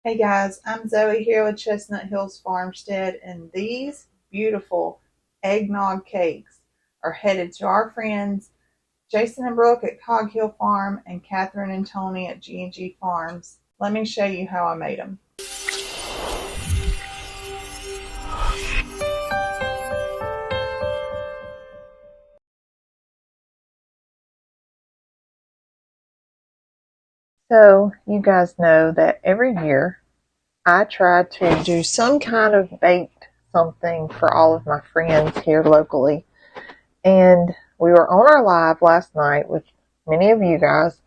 Hey guys, I'm Zoe here with Chestnut Hills Farmstead, and these beautiful eggnog cakes are headed to our friends Jason and Brooke at Cog Hill Farm and Catherine and Tony at G&G Farms. Let me show you how I made them. So you guys know that every year I try to do some kind of baked something for all of my friends here locally. And we were on our live last night with many of you guys,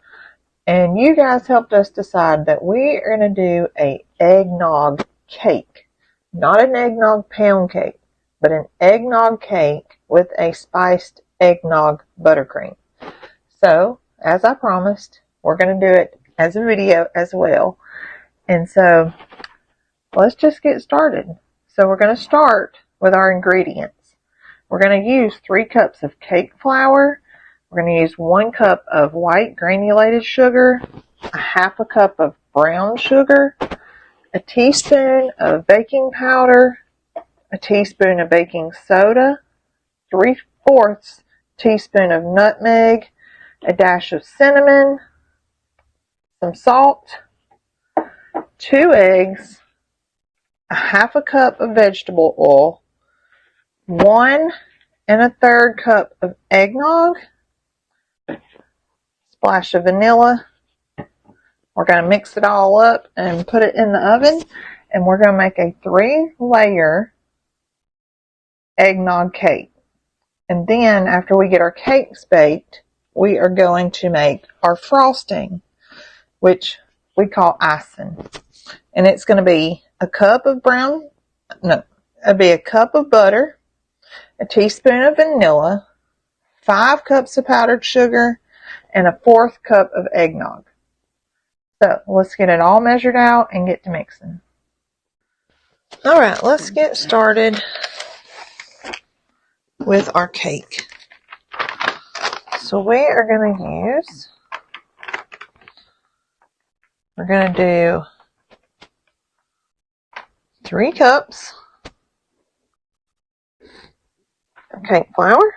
and you guys helped us decide that we are going to do a eggnog cake. Not an eggnog pound cake, but an eggnog cake with a spiced eggnog buttercream. So, as I promised, we're going to do it as a video as well. And so, let's just get started. So we're going to start with our ingredients. We're going to use 3 cups of cake flour. We're going to use 1 cup of white granulated sugar, a half a cup of brown sugar, a teaspoon of baking powder, a teaspoon of baking soda, 3/4 teaspoon of nutmeg, a dash of cinnamon, some salt, 2 eggs, a half a cup of vegetable oil, 1 1/3 cup of eggnog, splash of vanilla. We're going to mix it all up and put it in the oven, and we're going to make a 3-layer eggnog cake. And then after we get our cakes baked, we are going to make our frosting, which we call icing. And it's going to be a cup of butter, a teaspoon of vanilla, 5 cups of powdered sugar, and a 1/4 cup of eggnog. So let's get it all measured out and get to mixing. All right, let's get started with our cake. So we're going to do 3 cups of cake flour.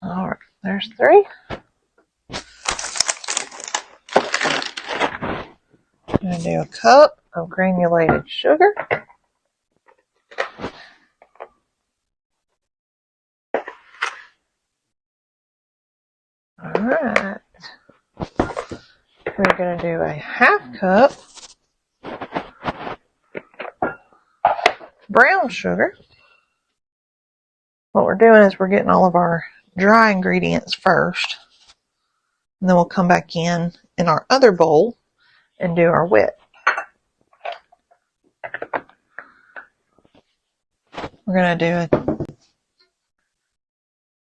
All right, there's 3. I'm going to do a cup of granulated sugar. All right. We're going to do a half cup brown sugar. What we're doing is we're getting all of our dry ingredients first, and then we'll come back in our other bowl and do our wet. We're going to do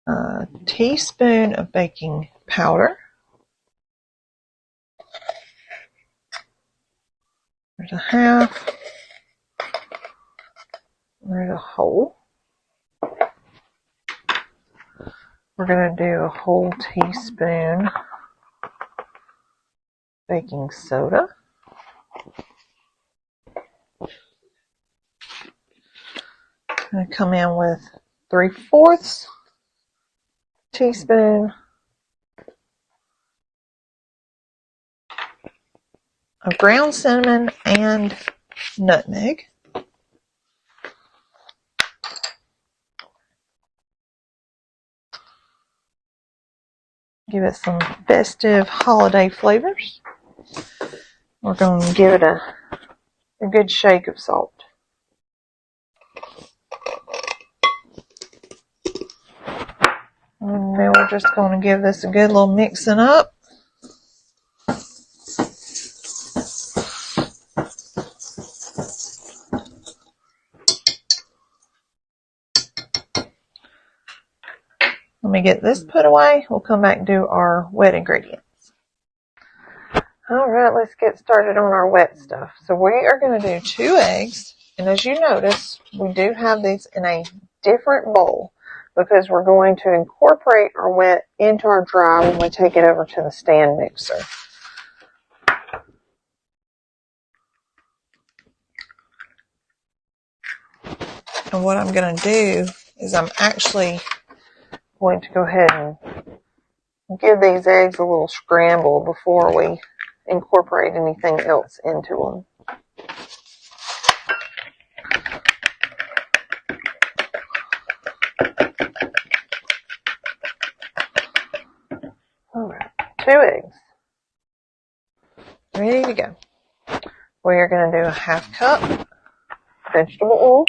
a teaspoon of baking powder. There's a half. There's a whole. We're going to do a whole teaspoon baking soda. I'm going to come in with 3/4 teaspoon of ground cinnamon and nutmeg. Give it some festive holiday flavors. We're going to give it a good shake of salt. And then we're just going to give this a good little mixing up. Let me get this put away. We'll come back and do our wet ingredients. Alright, let's get started on our wet stuff. So we are going to do 2 eggs. And as you notice, we do have these in a different bowl because we're going to incorporate our wet into our dry when we take it over to the stand mixer. And what I'm going to do is I'm actually going to go ahead and give these eggs a little scramble before we incorporate anything else into them. Alright, 2 eggs. Ready to go. We are going to do a 1/2 cup vegetable oil.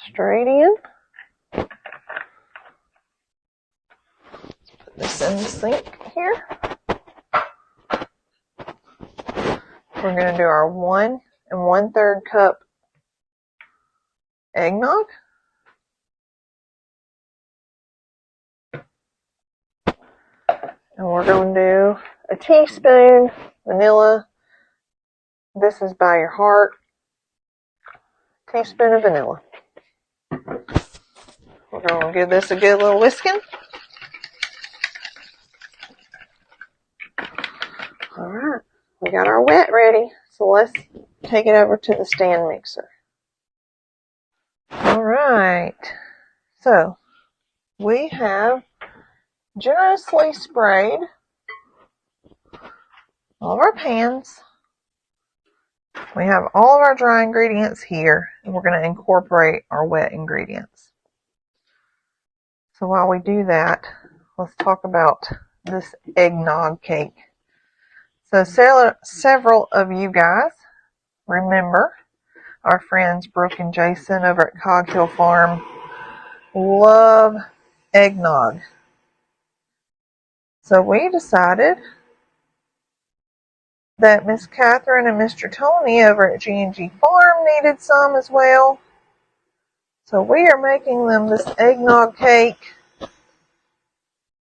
Straight in. Put this in the sink here. We're going to do our 1 1/3 cup eggnog. And we're going to do a teaspoon vanilla. This is by your heart. Teaspoon of vanilla. We're going to give this a good little whisking. Alright, we got our wet ready. So let's take it over to the stand mixer. Alright, so we have generously sprayed all of our pans. We have all of our dry ingredients here, and we're going to incorporate our wet ingredients. So while we do that, let's talk about this eggnog cake. So several of you guys remember our friends Brooke and Jason over at Cog Hill Farm love eggnog. So we decided that Miss Catherine and Mr. Tony over at G&G Farm needed some as well. So we are making them this eggnog cake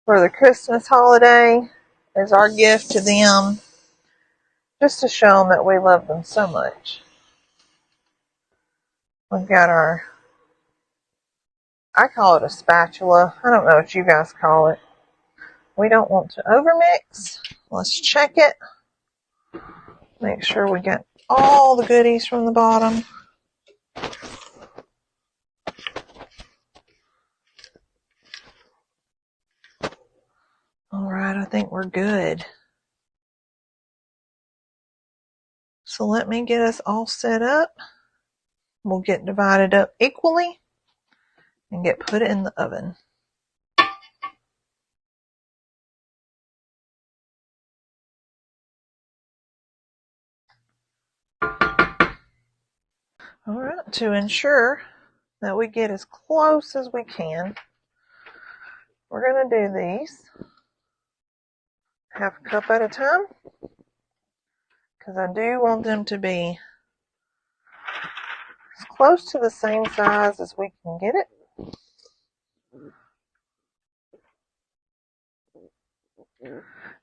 for the Christmas holiday as our gift to them, just to show them that we love them so much. We've got I call it a spatula. I don't know what you guys call it. We don't want to overmix. Let's check it. Make sure we get all the goodies from the bottom. Alright, I think we're good. So let me get us all set up. We'll get divided up equally and get put in the oven. Alright, to ensure that we get as close as we can, we're going to do these 1/2 cup at a time, because I do want them to be as close to the same size as we can get it.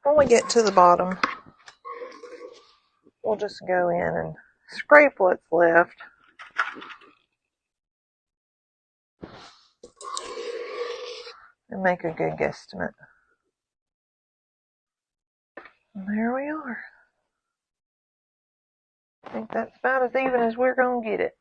When we get to the bottom, we'll just go in and scrape what's left. And make a good guesstimate. And there we are. I think that's about as even as we're going to get it.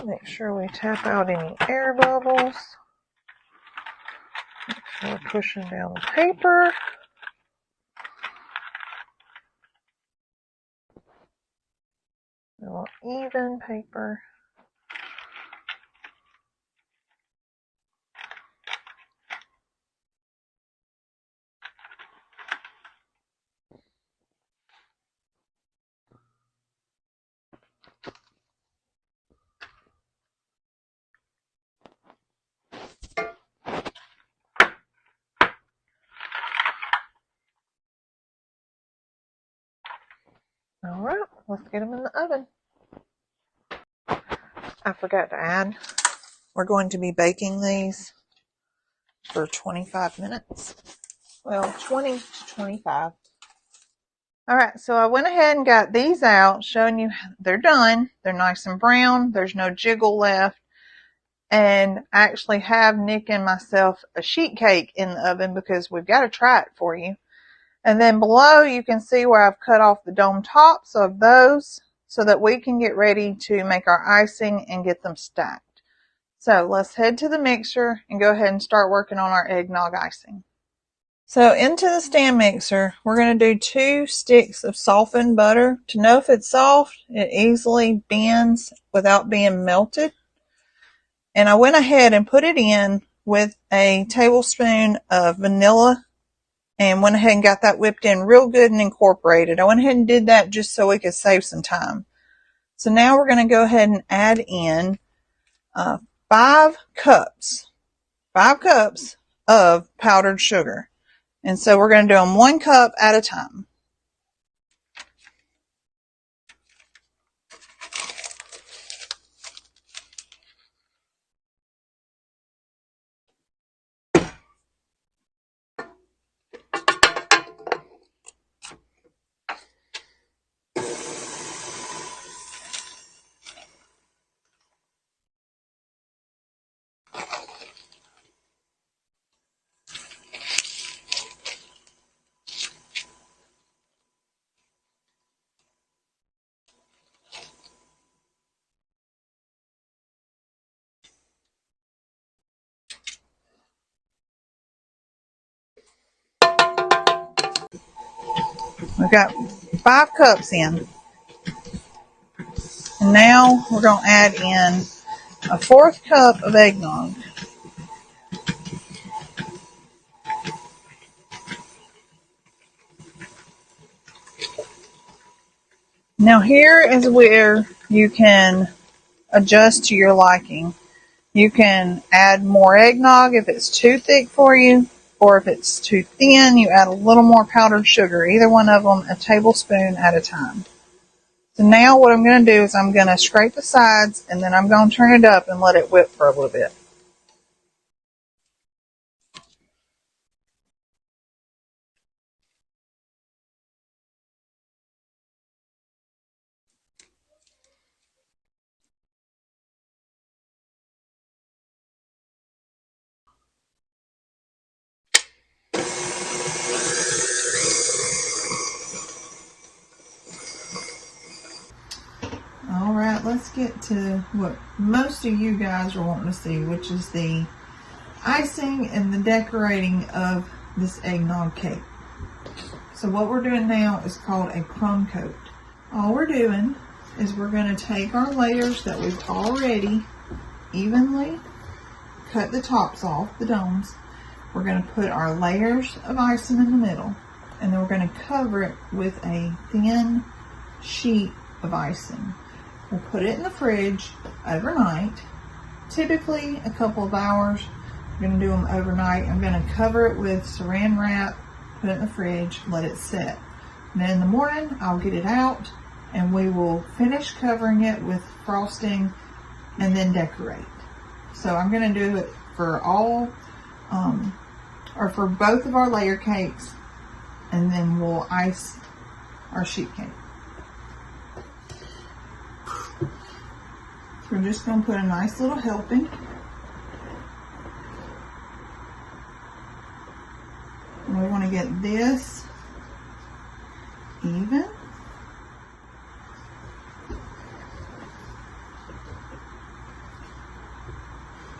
Make sure we tap out any air bubbles. Make sure we're pushing down the paper. We want even paper. All right, let's get them in the oven. I forgot to add, we're going to be baking these for 25 minutes. Well, 20 to 25. All right, so I went ahead and got these out, showing you they're done. They're nice and brown. There's no jiggle left. And I actually have Nick and myself a sheet cake in the oven because we've got to try it for you. And then below you can see where I've cut off the dome tops of those so that we can get ready to make our icing and get them stacked. So let's head to the mixer and go ahead and start working on our eggnog icing. So into the stand mixer, we're going to do 2 sticks of softened butter. To know if it's soft, it easily bends without being melted. And I went ahead and put it in with a tablespoon of vanilla and went ahead and got that whipped in real good and incorporated. I went ahead and did that just so we could save some time. So now we're going to go ahead and add in 5 cups of powdered sugar. And so we're going to do them 1 cup at a time. We've got 5 cups in. And now we're going to add in a 1/4 cup of eggnog. Now here is where you can adjust to your liking. You can add more eggnog if it's too thick for you, or if it's too thin, you add a little more powdered sugar. Either one of them, a tablespoon at a time. So now what I'm going to do is I'm going to scrape the sides, and then I'm going to turn it up and let it whip for a little bit. All right, let's get to what most of you guys are wanting to see, which is the icing and the decorating of this eggnog cake. So what we're doing now is called a crumb coat. All we're doing is we're going to take our layers that we've already evenly cut the tops off, the domes. We're going to put our layers of icing in the middle, and then we're going to cover it with a thin sheet of icing. We'll put it in the fridge overnight, typically a couple of hours. We're going to do them overnight. I'm going to cover it with saran wrap, put it in the fridge, let it set. And then in the morning, I'll get it out, and we will finish covering it with frosting and then decorate. So I'm going to do it for all, or for both of our layer cakes, and then we'll ice our sheet cake. So we're just going to put a nice little helping. And we want to get this even.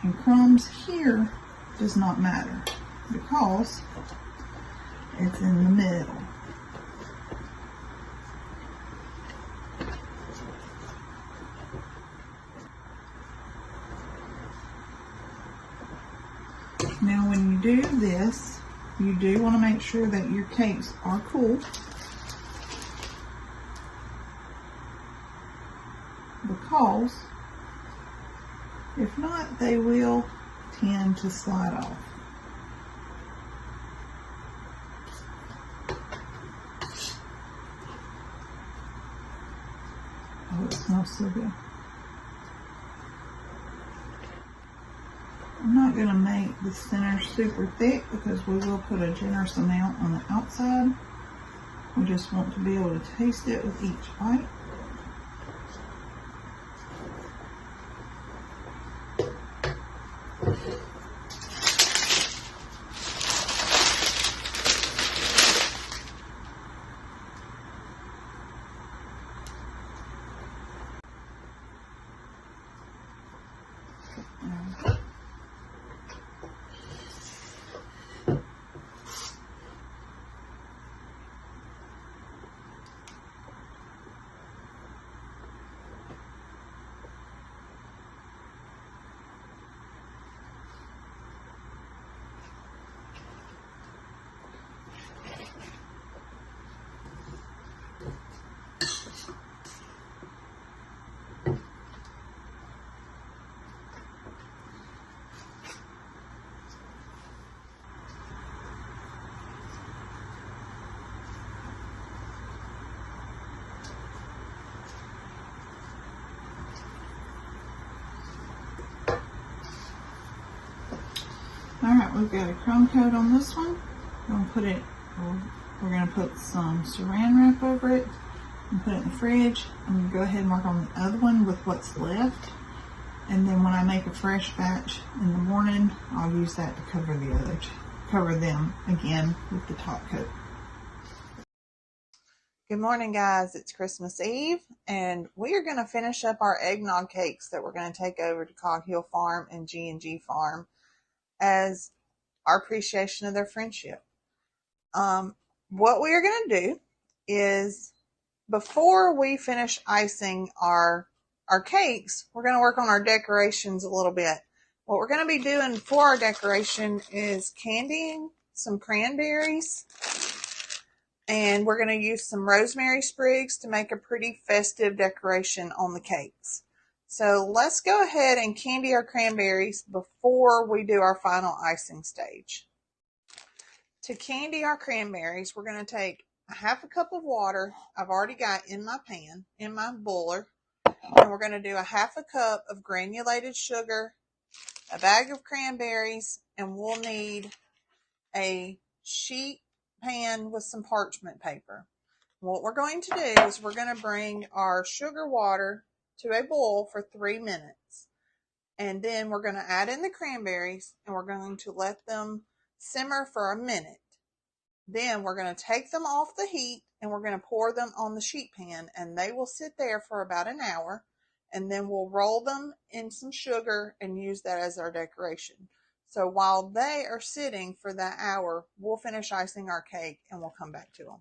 And crumbs here does not matter because it's in the middle. Now when you do this, you do want to make sure that your cakes are cool, because if not, they will tend to slide off. most of you. I'm not going to make the center super thick because we will put a generous amount on the outside. We just want to be able to taste it with each bite. Alright, we've got a crumb coat on this one. We're going to put some saran wrap over it and put it in the fridge. I'm going to go ahead and work on the other one with what's left. And then when I make a fresh batch in the morning, I'll use that to cover them again with the top coat. Good morning, guys. It's Christmas Eve, and we are going to finish up our eggnog cakes that we're going to take over to Cog Hill Farm and G&G Farm as our appreciation of their friendship. What we are going to do is, before we finish icing our cakes, we're going to work on our decorations a little bit. What we're going to be doing for our decoration is candying some cranberries, and we're going to use some rosemary sprigs to make a pretty festive decoration on the cakes. So let's go ahead and candy our cranberries before we do our final icing stage. To candy our cranberries, we're going to take a half a cup of water I've already got in my pan, in my boiler, and we're going to do a half a cup of granulated sugar, a bag of cranberries, and we'll need a sheet pan with some parchment paper. What we're going to do is we're going to bring our sugar water to a boil for 3 minutes. And then we're going to add in the cranberries and we're going to let them simmer for a minute. Then we're going to take them off the heat and we're going to pour them on the sheet pan, and they will sit there for about an hour, and then we'll roll them in some sugar and use that as our decoration. So while they are sitting for that hour, we'll finish icing our cake and we'll come back to them.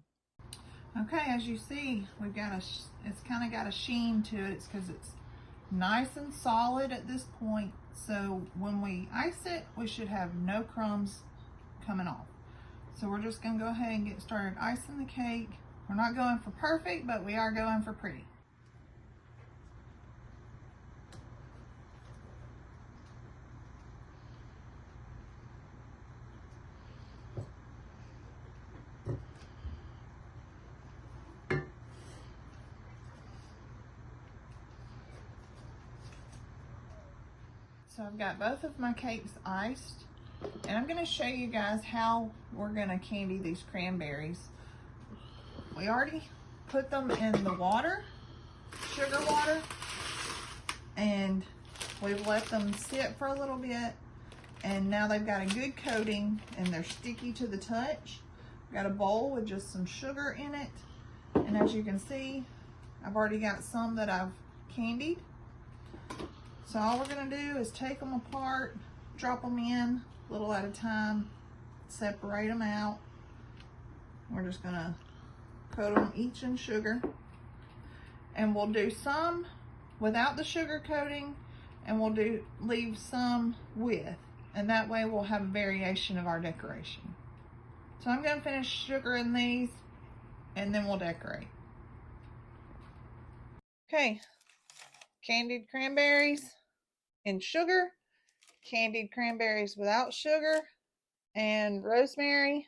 Okay, as you see, it's kind of got a sheen to it. It's because it's nice and solid at this point. So when we ice it, we should have no crumbs coming off. So we're just going to go ahead and get started icing the cake. We're not going for perfect, but we are going for pretty. So I've got both of my cakes iced, and I'm going to show you guys how we're going to candy these cranberries. We already put them in the water, sugar water, and we've let them sit for a little bit, and now they've got a good coating and they're sticky to the touch. I've got a bowl with just some sugar in it, and as you can see, I've already got some that I've candied. So all we're going to do is take them apart, drop them in a little at a time, separate them out. We're just going to coat them each in sugar, and we'll do some without the sugar coating, and we'll leave some with, and that way we'll have a variation of our decoration. So I'm going to finish sugaring these, and then we'll decorate. Okay, candied cranberries in sugar, candied cranberries without sugar, and rosemary,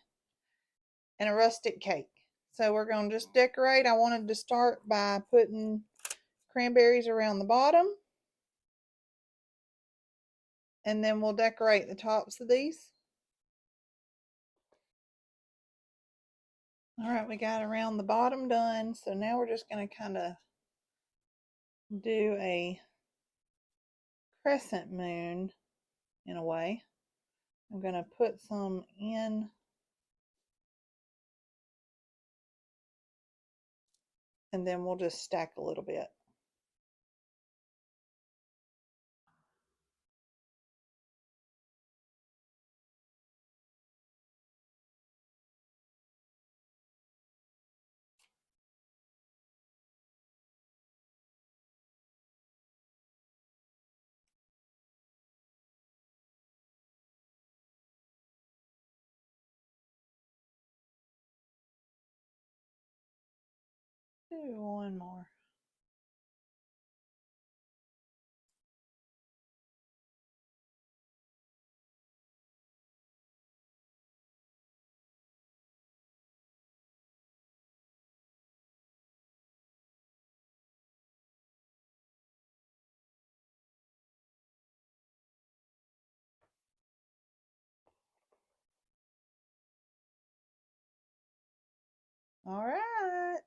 and a rustic cake. So we're going to just decorate. I wanted to start by putting cranberries around the bottom. And then we'll decorate the tops of these. All right, we got around the bottom done. So now we're just going to kind of do a crescent moon in a way. I'm going to put some in, and then we'll just stack a little bit. Do one more. All right.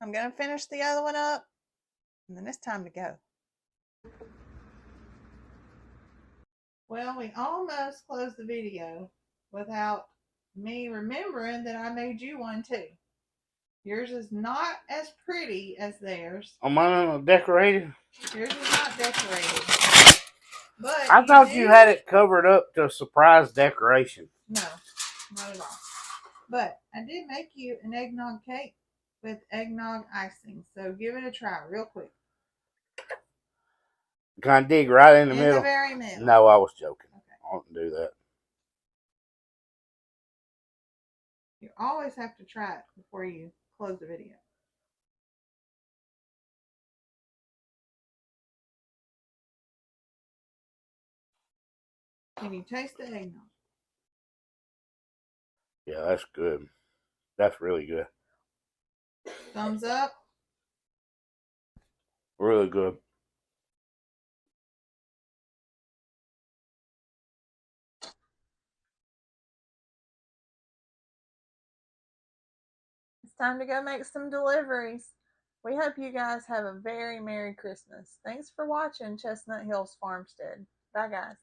I'm going to finish the other one up, and then it's time to go. Well, we almost closed the video without me remembering that I made you one too. Yours is not as pretty as theirs. Oh, mine decorated? Yours is not decorated. But I thought you had it covered up to a surprise decoration. No, not at all. But I did make you an eggnog cake with eggnog icing. So give it a try real quick. Can I dig right in the middle? In the very middle. No, I was joking. Okay. I won't do that. You always have to try it before you close the video. Can you taste the eggnog? Yeah, that's good. That's really good. Thumbs up. Really good. It's time to go make some deliveries. We hope you guys have a very Merry Christmas. Thanks for watching Chestnut Hills Farmstead. Bye, guys.